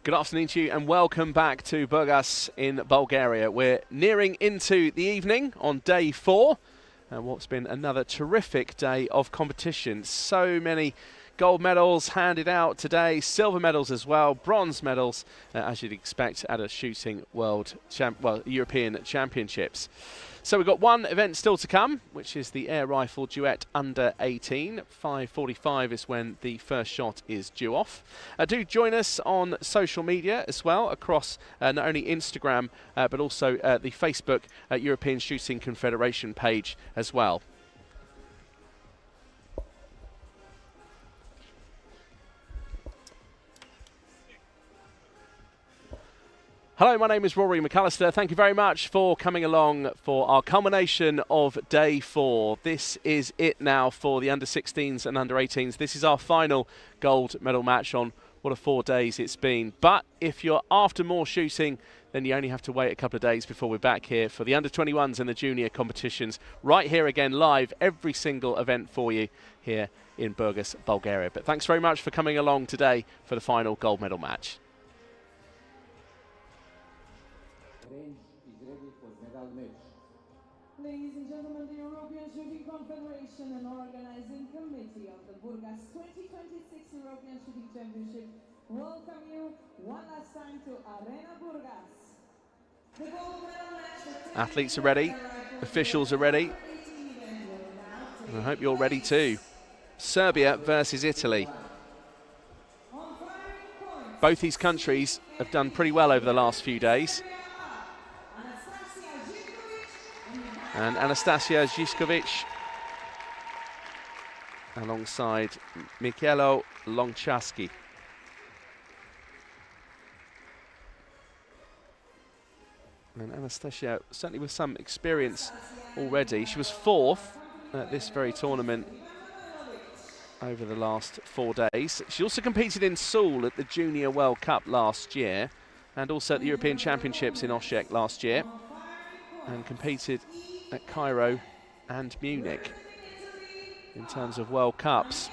Good afternoon to you and welcome back to Burgas in Bulgaria. We're nearing into the evening on day 4 and what's been another terrific day of competition. So many gold medals handed out today, silver medals as well, bronze medals as you'd expect at a shooting European Championships. So we've got one event still to come, which is the air rifle duet under 18. 5:45 is when the first shot is due off. Do join us on social media as well, across not only Instagram, but also the Facebook European Shooting Confederation page as well. Hello, my name is Rory McAllister. Thank you very much for coming along for our culmination of day 4. This is it now for the under-16s and under-18s. This is our final gold medal match on what a 4 days it's been. But if you're after more shooting, then you only have to wait a couple of days before we're back here for the under-21s and the junior competitions. Right here again, live, every single event for you here in Burgas, Bulgaria. But thanks very much for coming along today for the final gold medal match. Range is ready for medal match. Ladies and gentlemen, the European Shooting Confederation and Organizing Committee of the Burgas 2026 European Shooting Championship welcome you one last time to Arena Burgas. The gold medal match. Athletes are ready, officials are ready, and I hope you're ready too. Serbia versus Italy. Both these countries have done pretty well over the last few days. And Anastasia Zizkovic alongside Michelo Longchaski. And Anastasia, certainly with some experience already. She was 4th at this very tournament over the last 4 days. She also competed in Seoul at the Junior World Cup last year and also at the European Championships in Osijek last year, and competed at Cairo and Munich in terms of World Cups.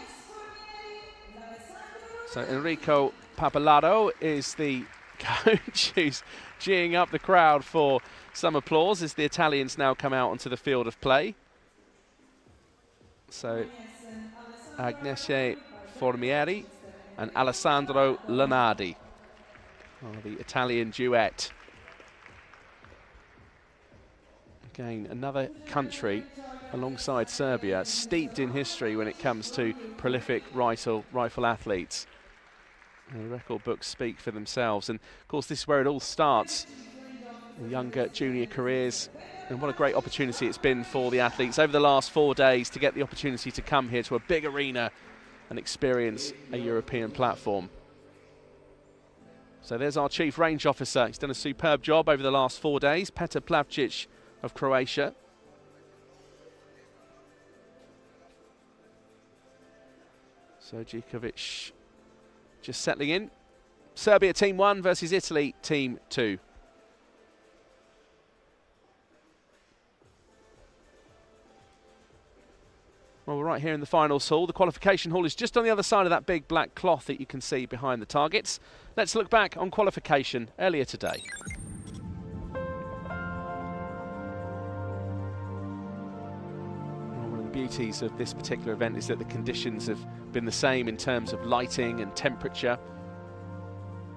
So Enrico Pappalardo is the coach who's geeing up the crowd for some applause as the Italians now come out onto the field of play. So Agnese Formieri and Alessandro Lenardi are the Italian duet. Again, another country alongside Serbia, steeped in history when it comes to prolific rifle athletes. And the record books speak for themselves. And of course, this is where it all starts. The younger junior careers. And what a great opportunity it's been for the athletes over the last 4 days to get the opportunity to come here to a big arena and experience a European platform. So there's our chief range officer. He's done a superb job over the last 4 days. Petar Plavčić of Croatia. So Zizkovic just settling in. Serbia team 1 versus Italy team 2. Well, we're right here in the finals hall. The qualification hall is just on the other side of that big black cloth that you can see behind the targets. Let's look back on qualification earlier today. Beauties of this particular event is that the conditions have been the same in terms of lighting and temperature,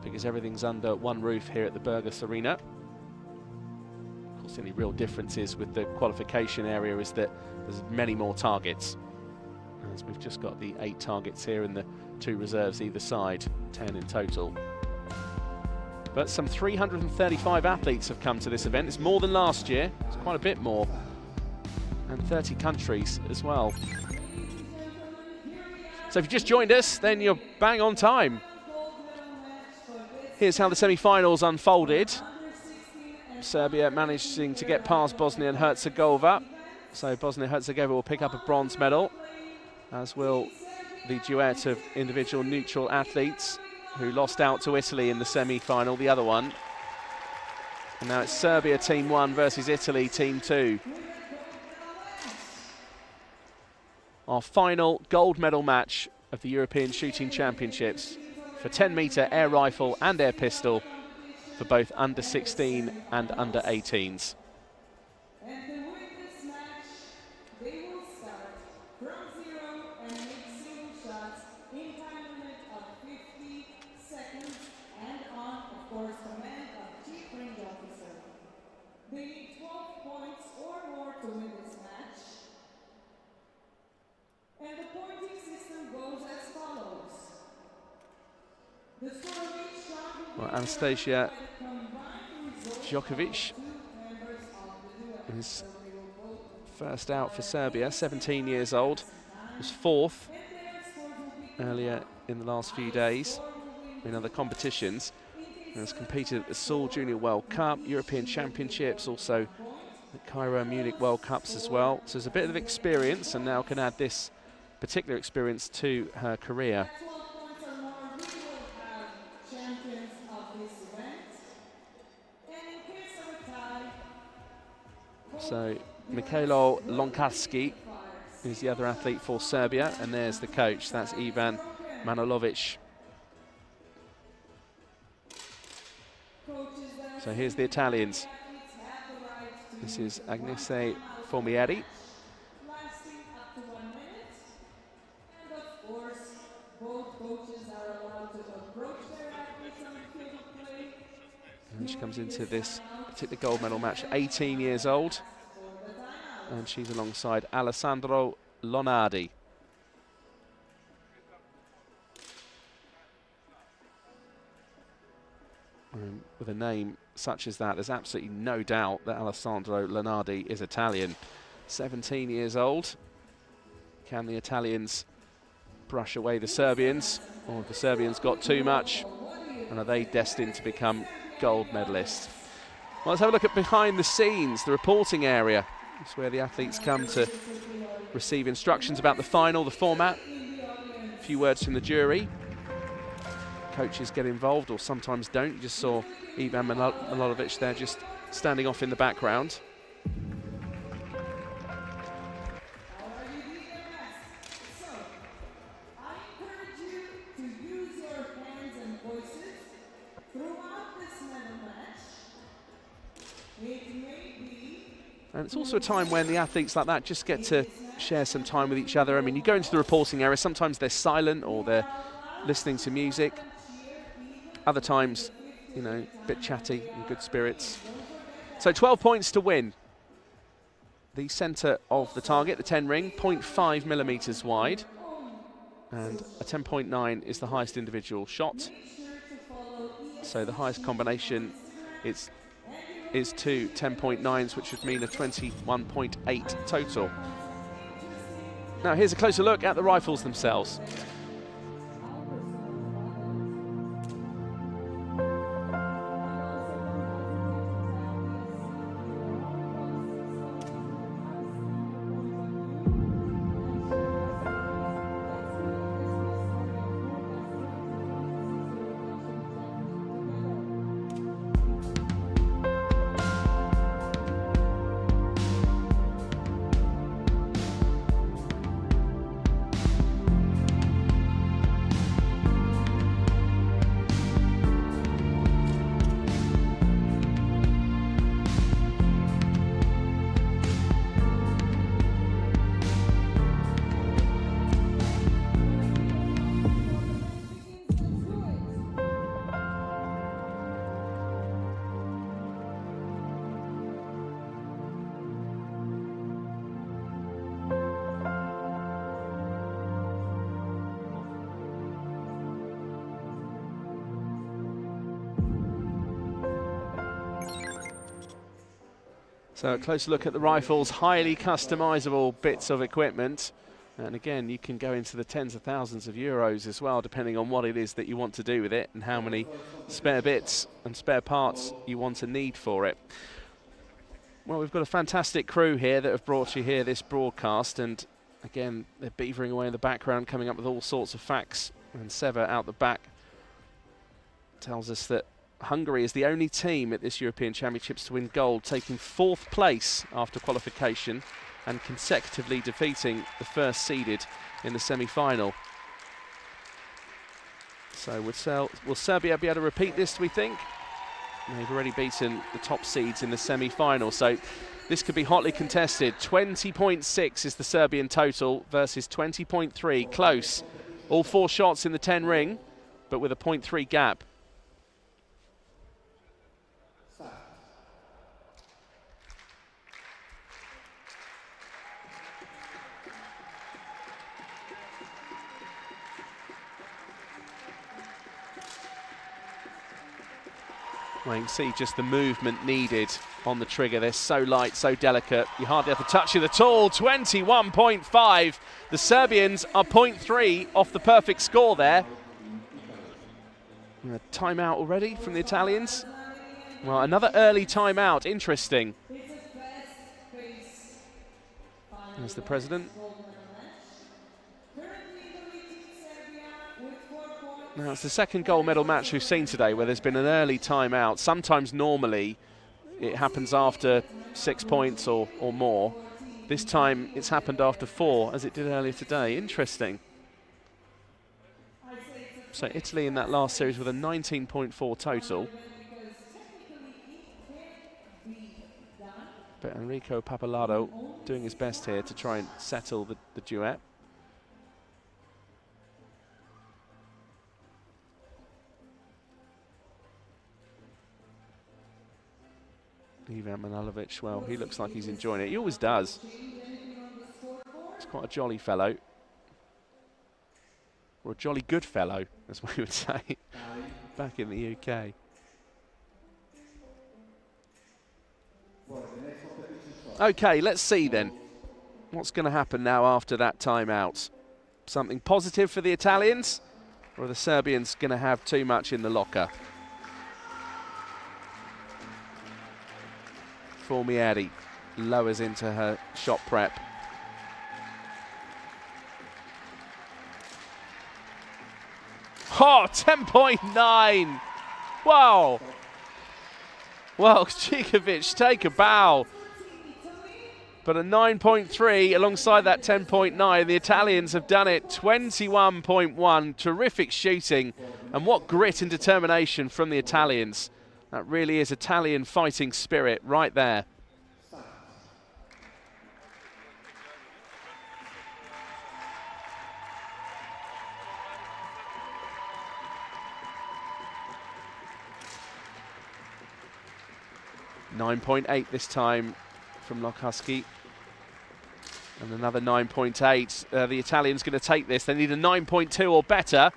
because everything's under one roof here at the Burgas Arena. Of course, the only real difference is with the qualification area is that there's many more targets, as we've just got the 8 targets here and the 2 reserves either side, 10 in total. But some 335 athletes have come to this event. It's more than last year. It's quite a bit more. And 30 countries as well. So if you just joined us, then you're bang on time. Here's how the semi-finals unfolded. Serbia managing to get past Bosnia and Herzegovina. So Bosnia and Herzegovina will pick up a bronze medal, as will the duet of individual neutral athletes who lost out to Italy in the semi-final, the other one. And now it's Serbia team 1 versus Italy team 2. Our final gold medal match of the European Shooting Championships for 10-metre air rifle and air pistol for both under 16 and under 18s. And to win this match, they will start from 0 and make single shots in time limit of 50 seconds and on, of course, command of Chief Range Officer. They need 12 points or more to win this match. And the pointing system goes as follows. The score of each shot will Well, be Anastasia by the combined result Djokovic of 2 members of the duet. is first out for Serbia, 17 years old, was fourth earlier in the last few days in other competitions, and has competed at the Seoul Junior World Cup, European Championships, also the Cairo and Munich World Cups as well. So there's a bit of experience, and now can add this particular experience to her career. Champions of this event. And in case of a tie, So Mikhailo Lonkarski is the other athlete for Serbia, and there's the coach, that's Ivan Manojlovic. So here's the Italians. This is Agnese Formieri. lasting up to 1 minute. And of course, both coaches are allowed to approach their athletes on the field of play. And she comes into this particular gold medal match 18 years old, and she's alongside Alessandro Lonardi. And with a name such as that, there's absolutely no doubt that Alessandro Lonardi is Italian. 17 years old. Can the Italians brush away the Serbians, or have the Serbians got too much, and are they destined to become gold medalists? Well, let's have a look at behind the scenes, the reporting area. It's where the athletes come to receive instructions about the final, the format. A few words from the jury. Coaches get involved, or sometimes don't. You just saw Ivan Manojlovic there just standing off in the background. So, I encourage you to use your hands and voices throughout this medal match. It may be. And it's also a time when the athletes like that just get to share some time with each other. I mean, you go into the reporting area, sometimes they're silent or they're listening to music. Other times, you know, a bit chatty, in good spirits. So 12 points to win. The centre of the target, the 10 ring, 0.5 millimetres wide. And a 10.9 is the highest individual shot. So the highest combination is 2 10.9s, which would mean a 21.8 total. Now here's a closer look at the rifles themselves. So a close look at the rifles, highly customizable bits of equipment. And again, you can go into the tens of thousands of euros as well, depending on what it is that you want to do with it and how many spare bits and spare parts you want to need for it. Well, we've got a fantastic crew here that have brought you here this broadcast, and again, they're beavering away in the background, coming up with all sorts of facts. And Seva out the back tells us that Hungary is the only team at this European Championships to win gold, taking 4th place after qualification and consecutively defeating the first seeded in the semi-final. So will Serbia be able to repeat this, do we think? They've already beaten the top seeds in the semi-final, so this could be hotly contested. 20.6 is the Serbian total versus 20.3. Close. All 4 shots in the 10 ring, but with a 0.3 gap. Well, you can see just the movement needed on the trigger. They're so light, so delicate. You hardly have to touch it at all. 21.5. The Serbians are 0.3 off the perfect score there. A timeout already from the Italians. Well, another early timeout. Interesting. There's the president. Now, it's the second gold medal match we've seen today where there's been an early timeout. Sometimes normally it happens after 6 points or more. This time it's happened after 4, as it did earlier today. Interesting. So Italy in that last series with a 19.4 total. But Enrico Pappalardo doing his best here to try and settle the duet. Ivan Manalovic, well, he looks like he's enjoying it. He always does. He's quite a jolly fellow. Or a jolly good fellow, as we would say, back in the UK. Okay, let's see then. What's going to happen now after that timeout? Something positive for the Italians? Or are the Serbians going to have too much in the locker? Formieri lowers into her shot prep. Oh, 10.9! Wow! Well, Čiković, take a bow. But a 9.3 alongside that 10.9. The Italians have done it. 21.1. Terrific shooting. And what grit and determination from the Italians. That really is Italian fighting spirit right there. .8 this time from Lokaski. And another 9.8. The Italians going to take this. They need a 9.2 or better.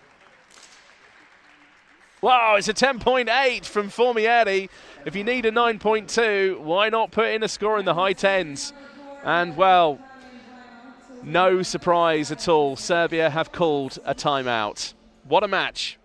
Wow, it's a 10.8 from Formieri. If you need a 9.2, why not put in a score in the high 10s? And, well, no surprise at all. Serbia have called a timeout. What a match.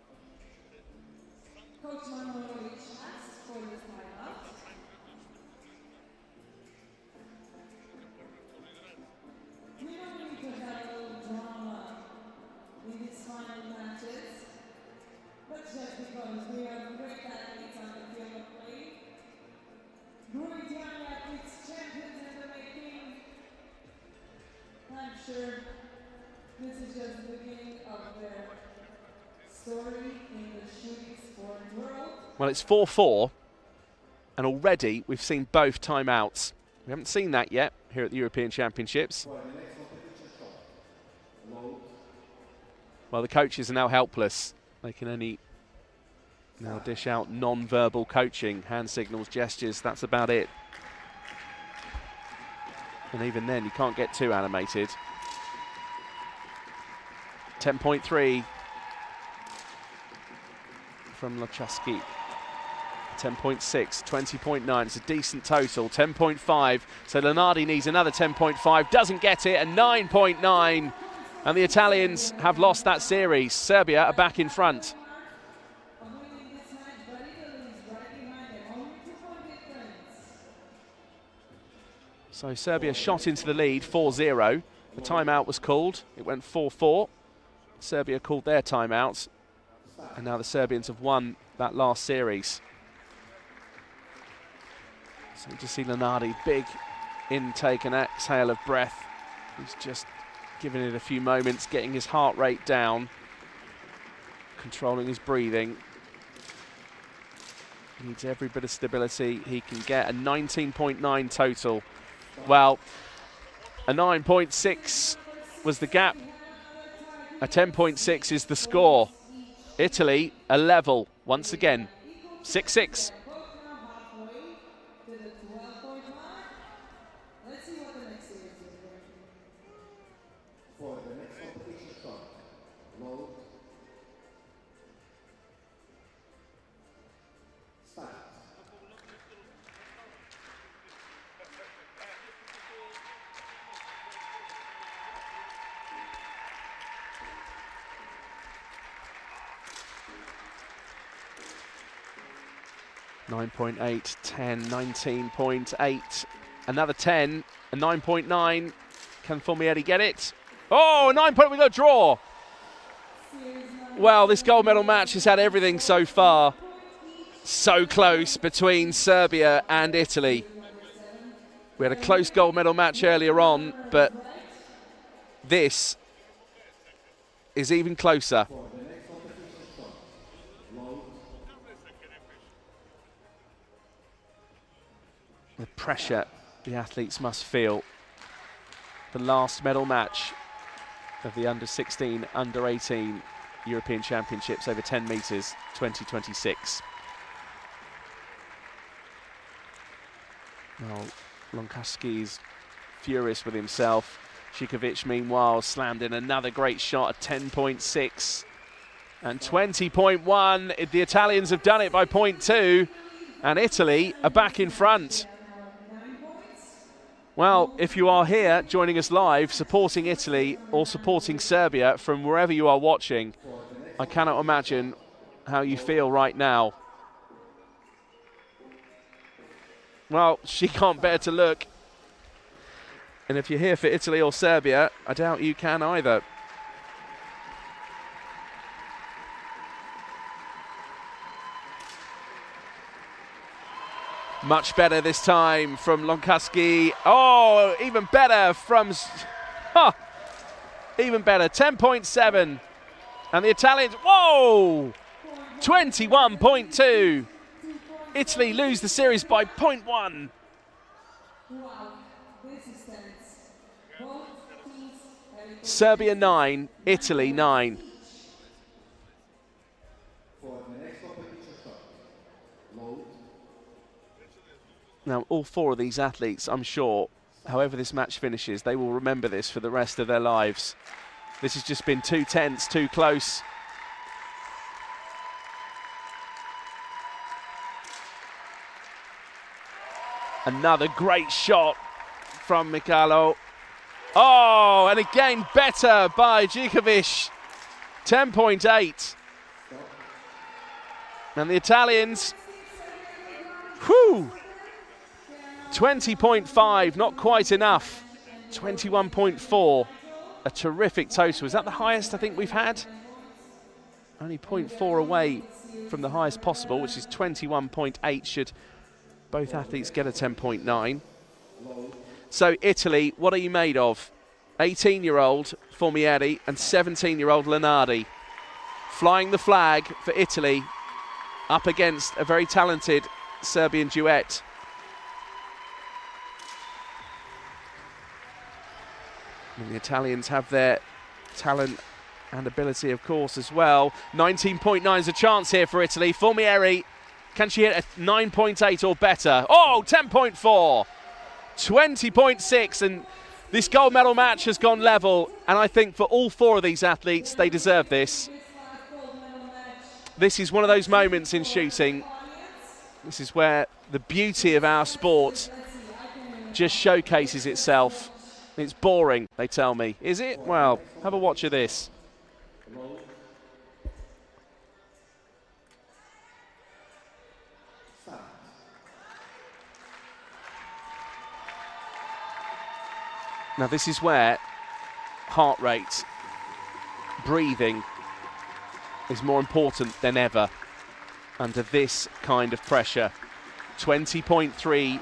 This is just the beginning of their story in the shooting sport world. Well, it's 4-4, and already we've seen both timeouts. We haven't seen that yet here at the European Championships. Well, the coaches are now helpless. They can only now dish out non-verbal coaching, hand signals, gestures, that's about it. And even then, you can't get too animated. 10.3 from Lochaski. 10.6, 20.9, it's a decent total. 10.5, so Lenardi needs another 10.5, doesn't get it, and 9.9. And the Italians have lost that series. Serbia are back in front. So Serbia shot into the lead, 4-0. The timeout was called. It went 4-4. Serbia called their timeout. And now the Serbians have won that last series. So you just see Lenardi, big intake and exhale of breath. He's just giving it a few moments, getting his heart rate down. controlling his breathing. Needs every bit of stability he can get. A 19.9 total. Well, a 9.6 was the gap. A 10.6 is the score. Italy, a level once again. 6-6. For the next competition shot, load, start. 9.8, 10, 19.8, another 10, a 9.9. Can Formieri get it? Oh, 9 point, we got a draw. Well, this gold medal match has had everything so far. So close between Serbia and Italy. We had a close gold medal match earlier on, but this is even closer. The pressure the athletes must feel. The last medal match of the under-16, under-18 European Championships over 10 metres 2026. Well, Lonkaski's furious with himself. Zikovic, meanwhile, slammed in another great shot, a 10.6 and 20.1. The Italians have done it by 0.2, and Italy are back in front. Well, if you are here joining us live, supporting Italy or supporting Serbia from wherever you are watching, I cannot imagine how you feel right now. Well, she can't bear to look. And if you're here for Italy or Serbia, I doubt you can either. Much better this time from Lonkaski. Oh, even better from... even better, 10.7. And the Italians, whoa! 21.2. Italy lose the series by 0.1. Serbia 9, Italy 9. Now, all four of these athletes, I'm sure, however this match finishes, they will remember this for the rest of their lives. This has just been too tense, too close. Another great shot from Mikalo. Oh, and again better by Zikovic. 10.8. And the Italians, whew, 20.5, not quite enough. 21.4, a terrific total. Is that the highest I think we've had? Only 0.4 away from the highest possible, which is 21.8 should both athletes get a 10.9. So Italy, what are you made of? 18-year-old Formieri and 17-year-old Lenardi. Flying the flag for Italy up against a very talented Serbian duet. And the Italians have their talent and ability, of course, as well. 19.9 is a chance here for Italy. Formieri, can she hit a 9.8 or better? Oh, 10.4. 20.6, and this gold medal match has gone level, and I think for all four of these athletes, they deserve this. This is one of those moments in shooting. This is where the beauty of our sport just showcases itself. It's boring, they tell me. Is it? Well, have a watch of this. Now this is where heart rate, breathing is more important than ever under this kind of pressure. 20.3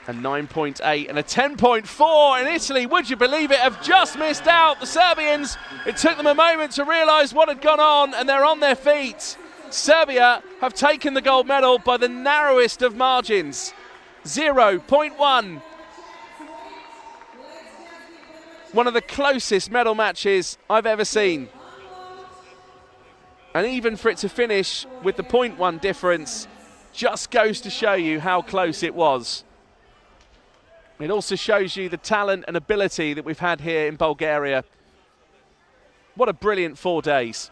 A 9.8 and a 10.4, and Italy, would you believe it, have just missed out. The Serbians, it took them a moment to realise what had gone on, and they're on their feet. Serbia have taken the gold medal by the narrowest of margins, 0.1. One of the closest medal matches I've ever seen. And even for it to finish with the 0.1 difference just goes to show you how close it was. It also shows you the talent and ability that we've had here in Bulgaria. What a brilliant 4 days.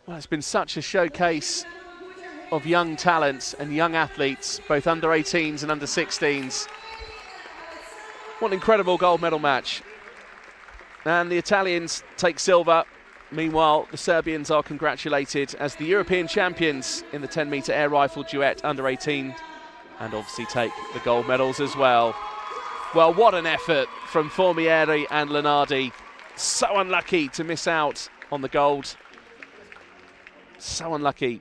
Well, it's been such a showcase of young talents and young athletes, both under 18s and under 16s. What an incredible gold medal match. And the Italians take silver. Meanwhile, the Serbians are congratulated as the European champions in the 10-metre air rifle duet under 18, and obviously take the gold medals as well. Well, what an effort from Formieri and Lenardi. So unlucky to miss out on the gold. So unlucky,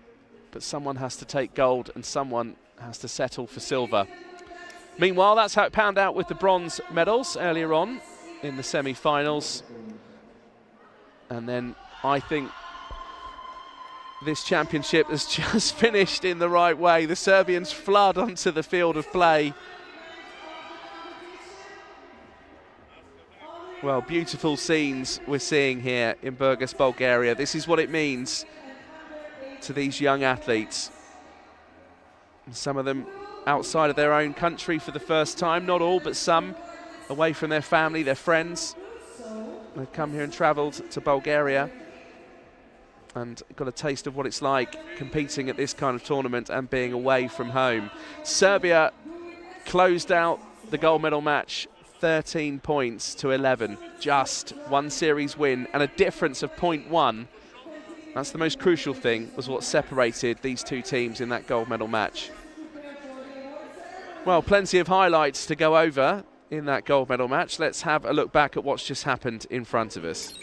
but someone has to take gold and someone has to settle for silver. Meanwhile, that's how it panned out with the bronze medals earlier on in the semi-finals. And then I think this championship has just finished in the right way. The Serbians flood onto the field of play. Well, beautiful scenes we're seeing here in Burgas, Bulgaria. This is what it means to these young athletes. Some of them outside of their own country for the first time, not all, but some away from their family, their friends. They've come here and travelled to Bulgaria and got a taste of what it's like competing at this kind of tournament and being away from home. Serbia closed out the gold medal match 13 points to 11. Just one series win and a difference of 0.1. That's the most crucial thing, was what separated these two teams in that gold medal match. Well, plenty of highlights to go over in that gold medal match. Let's have a look back at what's just happened in front of us.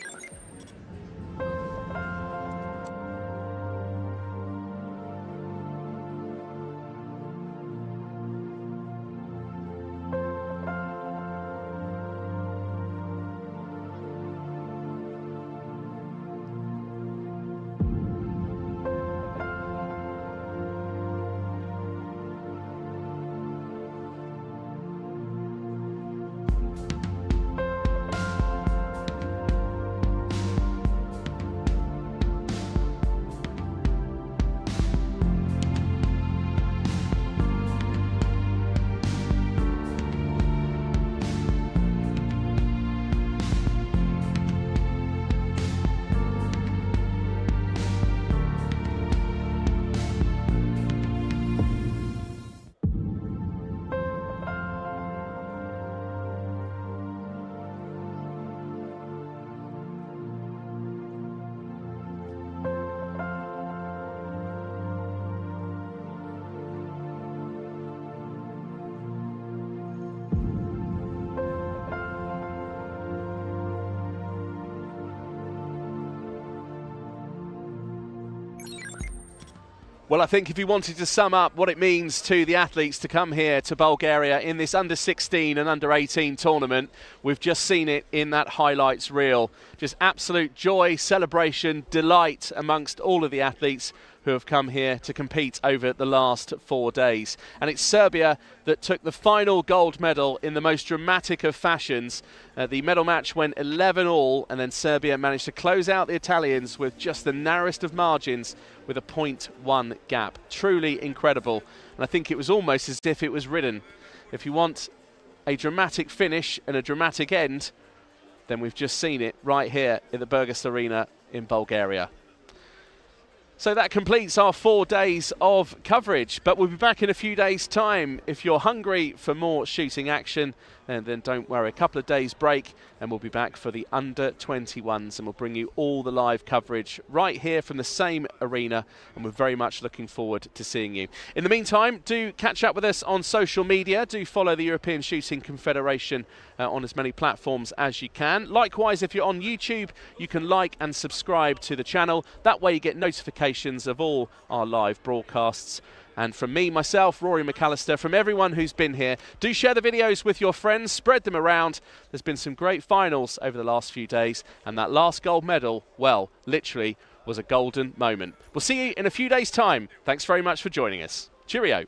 Well, I think if you wanted to sum up what it means to the athletes to come here to Bulgaria in this under 16 and under 18 tournament, we've just seen it in that highlights reel. Just absolute joy, celebration, delight amongst all of the athletes who have come here to compete over the last 4 days. And it's Serbia that took the final gold medal in the most dramatic of fashions. The medal match went 11-all, and then Serbia managed to close out the Italians with just the narrowest of margins with a 0.1 gap. Truly incredible. And I think it was almost as if it was written. If you want a dramatic finish and a dramatic end, then we've just seen it right here in the Burgas Arena in Bulgaria. So that completes our 4 days of coverage, but we'll be back in a few days' time. If you're hungry for more shooting action, then don't worry, a couple of days break and we'll be back for the under-21s, and we'll bring you all the live coverage right here from the same arena, and we're very much looking forward to seeing you. In the meantime, do catch up with us on social media, do follow the European Shooting Confederation on as many platforms as you can. Likewise, if you're on YouTube, you can like and subscribe to the channel. That way you get notifications of all our live broadcasts. And from me, myself, Rory McAllister, from everyone who's been here, do share the videos with your friends, spread them around. There's been some great finals over the last few days, and that last gold medal, well, literally was a golden moment. We'll see you in a few days' time. Thanks very much for joining us. Cheerio.